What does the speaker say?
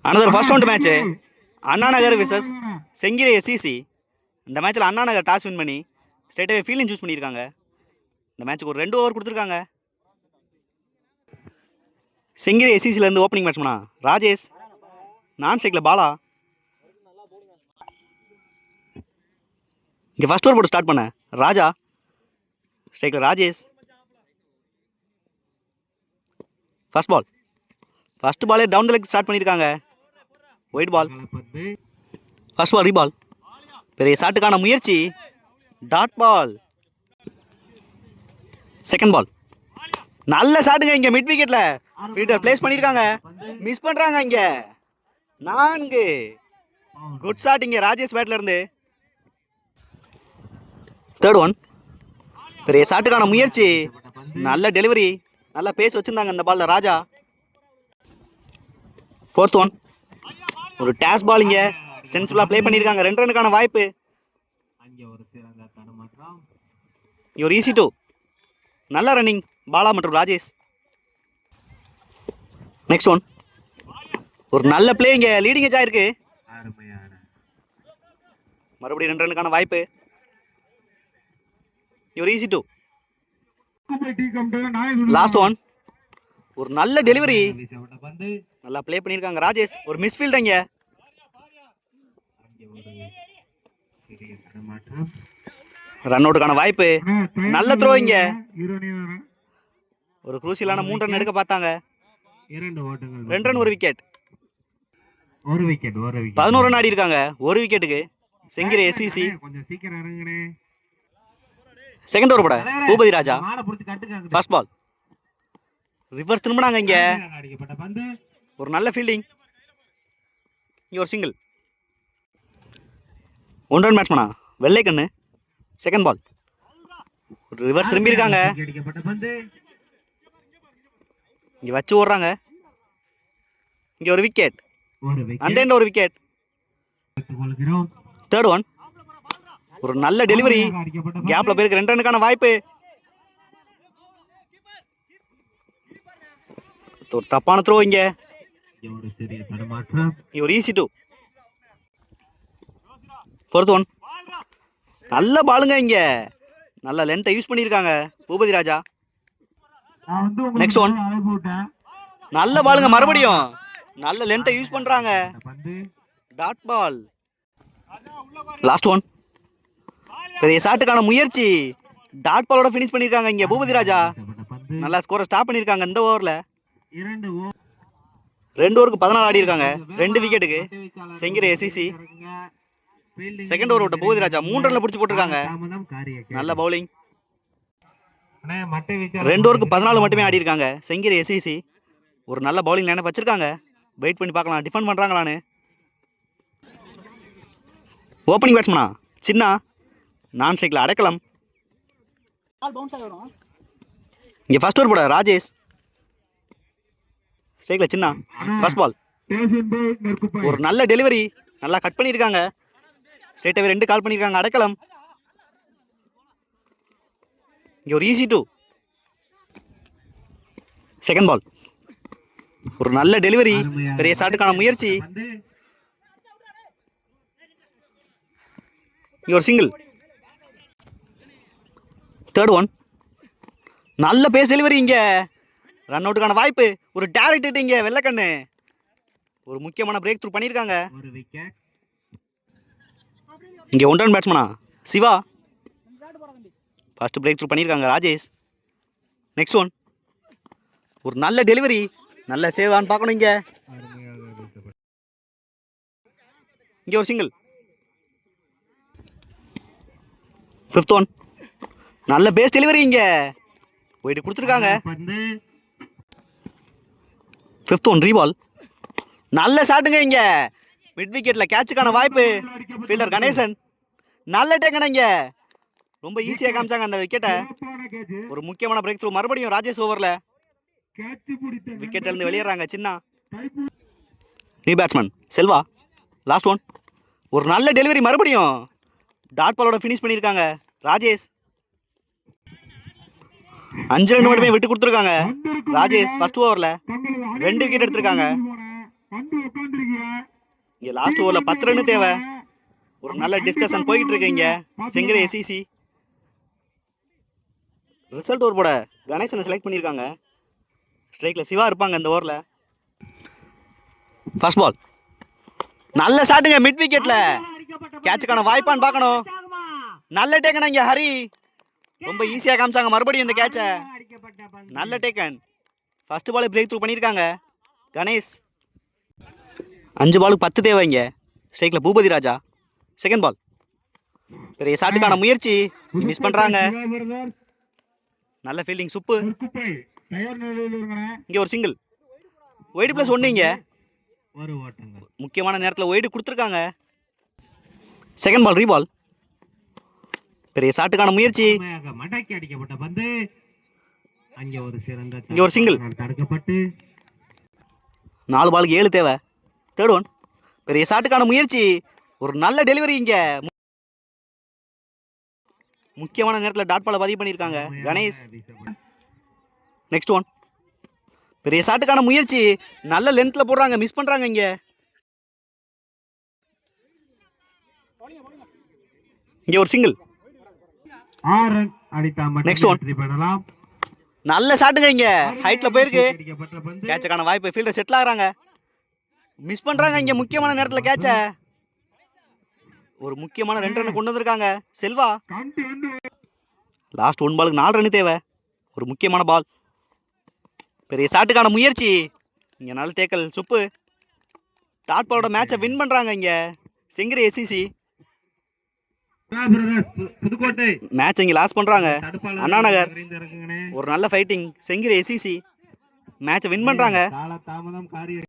Another first round match Anna Nagar versus செங்கிரி SCC. இந்த மேட்ச்சில் Anna Nagar toss win பண்ணி ஸ்ட்ரெயிட்டாகவே ஃபீல்டிங் சூஸ் பண்ணியிருக்காங்க. இந்த மேட்ச்சுக்கு ஒரு 2 ஓவர் கொடுத்துருக்காங்க. செங்கிரி எஸ்சிசிலேருந்து ஓப்பனிங் பேட்ஸ்மனா ராஜேஷ், நான் ஸ்ட்ரைக்கில் பாலா. இங்கே ஃபர்ஸ்ட் ஓவர் போட்டு ஸ்டார்ட் பண்ண ராஜா, ஸ்ட்ரைக்கில் ராஜேஷ். ஃபர்ஸ்ட் பால், ஃபர்ஸ்ட் பாலே டவுன் த லெக் ஸ்டார்ட் பண்ணியிருக்காங்க. White ball. First ball ரீபால். பெரிய ஷாட்டுக்கான முயற்சி, டாட் பால். செகண்ட் பால், நல்ல ஷாட்டுங்க. இங்கே மிட் விக்கெட்ல ஃபீல்டர் பிளேஸ் பண்ணியிருக்காங்க, மிஸ் பண்ணுறாங்க. இங்கே 4 குட் ஷாட் இங்கே ராஜேஷ் பேட்ல இருந்து. தேர்ட் ஒன், பெரிய ஷாட்டுக்கான முயற்சி, நல்ல டெலிவரி, நல்ல பேஸ் வச்சிருந்தாங்க இந்த பால்ல ராஜா. ஃபோர்த் ஒன், ஒரு டேஸ் பால் இங்கே சென்சிபிளாக ப்ளே பண்ணியிருக்காங்க. 2 ரனுக்கான வாய்ப்பு. ஒரு ஈஸி டூ, நல்ல ரன்னிங் பாலா மற்றும் ராஜேஷ். நெக்ஸ்ட் ஒன், ஒரு நல்ல பிளே இங்கே லீடிங் எஜ் ஆயிருக்கு. மறுபடியும் 2 ரனுக்கான வாய்ப்பு. ஒரு ஈஸி டூ. லாஸ்ட் ஒன், ஒரு நல்ல டெலிவரி, நல்லா ப்ளே பண்ணியிருக்காங்க ராஜேஷ். ஒரு மிஸ்ஃபீல்ட் இங்கே. ரன் அவுட்டுக்கான வாய்ப்பு, நல்ல த்ரோ இங்கே. ஒரு குரூசியலான 3 ரன் எடுக்க பார்த்தாங்க. 2 ரன், 1 விக்கெட். 11 ரன் ஆடி இருக்காங்க 1 விக்கெட்டுக்கு செங்கிரி எஸ்சிசி. செகண்ட் ஓவர் போட Boopathi Raja. First ball reverse திரும்பினாங்க. இங்கே ஒரு நல்ல ஃபீல்டிங், இங்கே ஒரு சிங்கிள். 1 ரன் பேட்ஸ்மனா வெள்ளைக்கண்ணு. செகண்ட் பால் ரிவர்ஸ் திரும்பி இருக்காங்க, இங்கே வச்சு ஓடுறாங்க. இங்கே ஒரு விக்கெட், அந்த எண்ட் ஒரு விக்கெட். தேர்ட் ஒன், ஒரு நல்ல டெலிவரி, கேப்ல போயிருக்கு. 2 ரனுக்கான வாய்ப்பு. ஒரு தப்பான த்ரோ இங்கே. ஒரு ஈஸி டூ. ஃபோர்த் ஒன், நல்ல பாலுங்க. இங்க நல்ல லென்த்தை யூஸ் பண்ணியிருக்காங்க பூபதி ராஜா. நெக்ஸ்ட் ஒன், நல்ல பாலுங்க. மறுபடியும் நல்ல லென்த்தை யூஸ் பண்றாங்க, டாட் பால். லாஸ்ட் ஒன், பெரிய ஷாட்டுக்கான முயற்சி, டாட் பாலோட ஃபினிஷ் பண்ணியிருக்காங்க இங்க பூபதி ராஜா. நல்லா ஸ்கோரை ஸ்டாப் பண்ணியிருக்காங்க இந்த ஓவரில். 2 ஓவருக்கு 14 ஆடி இருக்காங்க 2 விக்கெட்டுக்கு செங்கிரி எஸ்சிசி. செகண்ட் ஓவர் விட்ட பூபதி ராஜா 3 ரன்ல பிடிச்சி போட்டிருக்காங்க. நல்ல பவுலிங். 2 ஓவருக்கு 14 மட்டுமே ஆடி இருக்காங்க செங்கிரி எஸ்சிசி. ஒரு நல்ல பவுலிங் லைனை வச்சிருக்காங்க. வெயிட் பண்ணி பார்க்கலாம் டிஃபெண்ட் பண்றாங்களான்னு. ஓப்பனிங் பேட்ஸ்மனா சின்ன, நான் ஸ்ட்ரைக்கில் அடைக்கலம். இங்கே ஃபர்ஸ்ட் ஓவர் போட ராஜேஷ், ஸ்ட்ரைக்கில் சின்ன. ஃபர்ஸ்ட் பால், ஒரு நல்ல டெலிவரி, நல்லா கட் பண்ணியிருக்காங்க. ஸ்ட்ரைட்டாகவே 2 கால் பண்ணியிருக்காங்க அடைக்கலம். இங்கே ஒரு ஈஸி டூ. செகண்ட் பால், ஒரு நல்ல டெலிவரி, பெரிய ஷாட்டுக்கான முயற்சி, இங்கே ஒரு சிங்கிள். தேர்ட் ஒன், நல்ல பேஸ் டெலிவரி, இங்கே ரன் அவுட்டுக்கான வாய்ப்பு. ஒரு டைரக்ட் ஹிட் இங்கே வெள்ளைக்கண்ணு. ஒரு முக்கியமான பிரேக் த்ரூ பண்ணியிருக்காங்க. இங்கே 1 ரன் பேட்ஸ்மனா சிவா. ஃபர்ஸ்ட் பிரேக் த்ரூ பண்ணியிருக்காங்க ராஜேஷ். நெக்ஸ்ட் ஒன், ஒரு நல்ல டெலிவரி, நல்ல சேவான்னு பார்க்கணும். இங்கே ஒரு சிங்கிள். ஃபிஃப்த் ஒன், நல்ல பேஸ் டெலிவரி, இங்கே போயிட்டு கொடுத்துருக்காங்க. ஃபிஃப்த் ஒன் ரீபால், நல்ல ஷாட்டுங்க. இங்கே மிட் விக்கெட்டில் கேட்சுக்கான வாய்ப்பு. ஃபீல்டர் கணேசன் நல்ல டேக்கன. இங்கே ரொம்ப ஈஸியாக காமிச்சாங்க அந்த விக்கெட்டை. ஒரு முக்கியமான பிரேக் த்ரூ மறுபடியும் ராஜேஷ் ஓவரில். விக்கெட் இருந்து வெளியேறாங்க சின்ன. New batsman Selva. Last one, ஒரு நல்ல டெலிவரி, மறுபடியும் டாட் பாலோட ஃபினிஷ் பண்ணியிருக்காங்க ராஜேஷ். 5 ரன் மட்டுமே விட்டு கொடுத்துருக்காங்க ராஜேஷ். ஃபர்ஸ்ட் ஓவரில் 2 விக்கெட் எடுத்திருக்காங்க. இங்கே லாஸ்ட் ஓவரில் 10 ரன் தேவை. ஒரு நல்ல டிஸ்கஷன் போய்கிட்டு இருக்கு இங்கே செங்கரை எஸ்இசி. ரிசல்ட் ஓவர் போட கணேசனை செலக்ட் பண்ணியிருக்காங்க. ஸ்ட்ரைக்கில் சிவா இருப்பாங்க இந்த ஓவரில். ஃபர்ஸ்ட் பால் நல்ல ஷாட்டுங்க மிட் விக்கெட்டில். கேட்சுக்கான வாய்ப்பான்னு பார்க்கணும். நல்ல டேக்கன் இங்கே ஹரி. ரொம்ப ஈஸியாக காமிச்சாங்க மறுபடியும் இந்த கேட்சை. நல்ல taken. First ball break through பண்ணியிருக்காங்க கணேஷ். 5 பாலுக்கு 10 தேவை இங்கே ஸ்ட்ரைக்கில் பூபதி ராஜா. செகண்ட் பால் பெரிய ஷாட்டுக்கான முயற்சி மிஸ் பண்ணுறாங்க. நல்ல ஃபீல்டிங் சுப்பு. இங்கே ஒரு சிங்கிள். ஒய்டு ப்ளஸ் 1 இங்கே முக்கியமான நேரத்தில் ஒய்டு கொடுத்துருக்காங்க. Second ball ரீபால். பெரிய ஷாட்டுக்கான முயற்சி. இங்கே ஒரு சிங்கிள். 4 பாலுக்கு 7 தேவை. Third one. பெரிய ஷாட்டுக்கான முயற்சி. ஒரு நல்ல டெலிவரி இங்கே முக்கியமான நேரத்தில் டாட் பாலை பதிவு பண்ணியிருக்காங்க கணேஷ். Next one. பெரிய ஷாட்டுக்கான முயற்சி. நல்ல லென்த்தில் போடுறாங்க மிஸ் பண்ணுறாங்க இங்கே. இங்கே ஒரு சிங்கிள். Next one. நல்ல ஷாட்டுங்க இங்கே ஹைட்டில் போயிருக்கு. கேட்சுக்கான வாய்ப்பு. ஃபீல்டர் செட்டில் ஆகிறாங்க. மிஸ் பண்ணுறாங்க இங்கே முக்கியமான நேரத்தில் கேட்சை. ஒரு முக்கியமான 2 ரன் கொண்டு வந்திருக்காங்க செல்வா. லாஸ்ட் 1 பாலுக்கு 4 ரன் தேவை. ஒரு முக்கியமான பால். பெரிய ஷாட்டுக்கான முயற்சி. இங்கே நல்ல தேக்கல் சுப்பு. டாட் பாலோட மேட்சை வின் பண்ணுறாங்க இங்கே செங்கரை எஸ்இசி. மேட்ச் இங்கே லாஸ் பண்ணுறாங்க அண்ணா நகர். ஒரு நல்ல ஃபைட்டிங் செங்கரை எஸ்இசி மேட்சை வின் பண்ணுறாங்க.